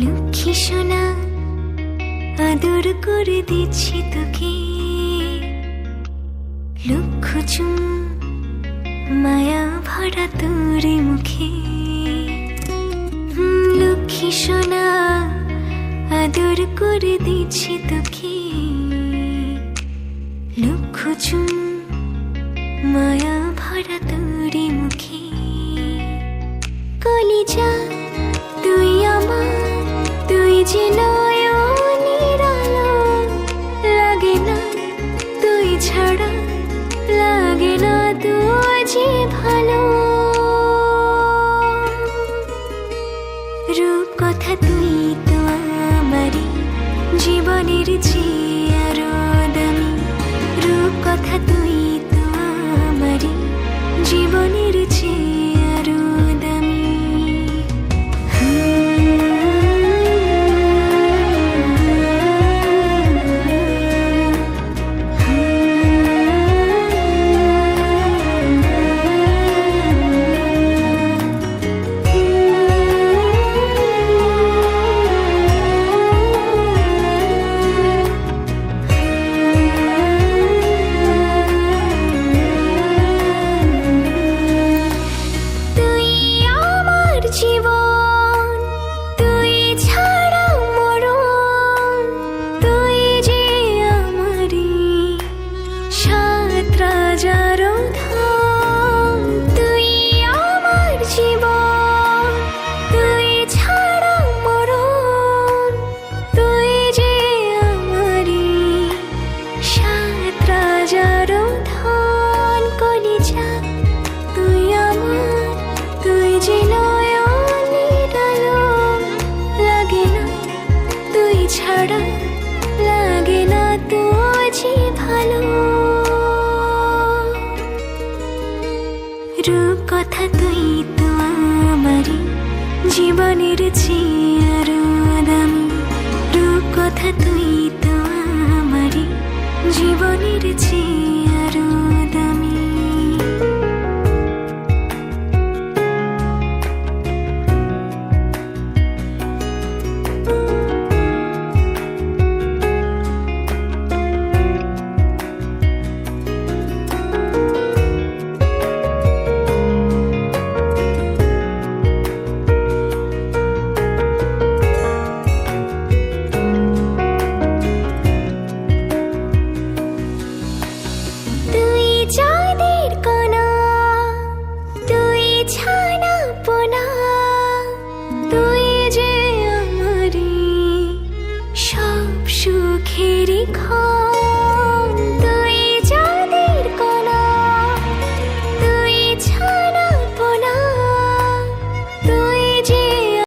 লক্ষ্মী সোনা আদর করে দিচ্ছি তোকে, লক্ষ চুম মায়া ভরা তোর মুখে। লক্ষ্মী সোনা আদর করে দিচ্ছি তোকে, লক্ষ চুম মায়া ভরা তোর মুখে। কলিজা তুই আমার, তুই যে নয়নের আলো, লাগে না তুই ছাড়া, লাগে না তুই যে ভালো। রূপ কথা তুই তো আমারই জীবনের চেয়ে আরো দামি, রূপ কথা তুই তো আমারই জীবনের চেয়ে আরো দামি। ছাড়া লাগে না তো যে ভালো। রূপ কথা তুই তো আমারই জীবনের চেয়ে আরো দামি, রূপ কথা তুই তো আমারই জীবনের চেয়ে